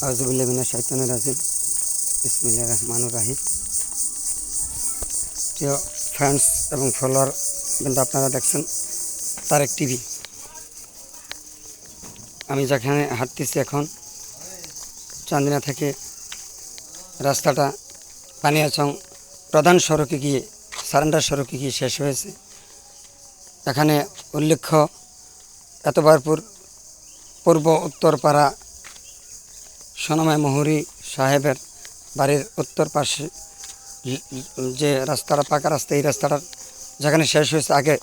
আউযুবিল্লাহি মিনাশ শাইতানির রাজিম। বিসমিল্লাহির রহমানির রহিম। প্রিয় ফ্রেন্ডস এবং ফলোয়ার কিন্তু আপনারা দেখছেন তারেক টিভি। আমি যেখানে হাঁটতেছি এখন চান্দিনা থেকে রাস্তাটা পানিয়াচং প্রধান সড়কে গিয়ে সারেন্ডার সড়কে গিয়ে শেষ হয়েছে। এখানে উল্লেখ্য এতবারপুর পূর্ব উত্তরপাড়া সোনামাই মহুরি সাহেবের বাড়ির উত্তর পাশে যে রাস্তাটা পাকা রাস্তা, এই রাস্তাটার যেখানে শেষ হয়েছে আগে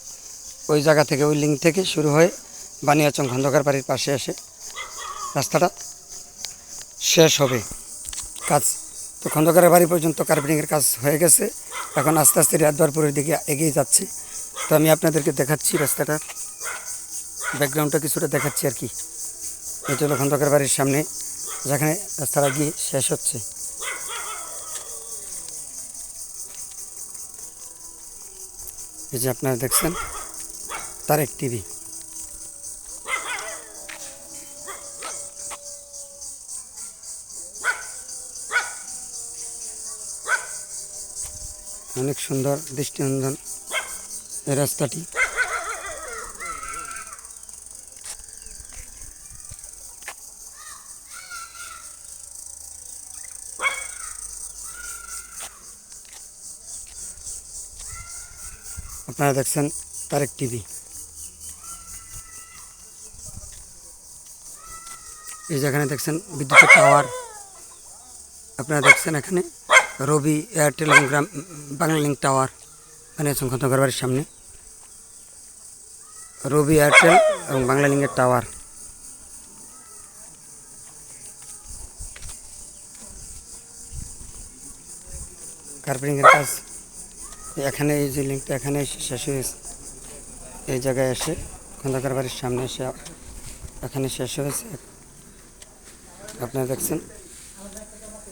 ওই জায়গা থেকে ওই লিঙ্ক থেকে শুরু হয়ে বানিয়াচং খন্দকার বাড়ির পাশে এসে রাস্তাটা শেষ হবে কাজ। তো খন্দকারের বাড়ি পর্যন্ত কার্পেটিংয়ের কাজ হয়ে গেছে, এখন আস্তে আস্তে রাতবারপুরের দিকে এগিয়ে যাচ্ছে। তো আমি আপনাদেরকে দেখাচ্ছি রাস্তাটার ব্যাকগ্রাউন্ডটা কিছুটা দেখাচ্ছি আর কি। এটা হলো খন্দকার বাড়ির সামনে যেখানে রাস্তাটা গিয়ে শেষ হচ্ছে। এই যে আপনারা দেখছেন তারেক টিভি। অনেক সুন্দর দৃষ্টিনন্দন এই রাস্তাটি। আপনারা দেখছেন তারেক টিভি। এই যেখানে দেখছেন বিদ্যুতের টাওয়ার, আপনারা দেখছেন এখানে রবি এয়ারটেল এবং বাংলা লিঙ্ক টাওয়ার বানিয়াচং খন্দকার বাড়ির সামনে রবি এয়ারটেল এবং বাংলা লিঙ্কের টাওয়ার। কার্পেটিংয়ের কাজ এখানে, এই যে লিঙ্কটা এখানে শেষ হয়েছে, এই জায়গায় এসে খন্দকার বাড়ির সামনে এসে এখানে শেষ হয়েছে। আপনারা দেখছেন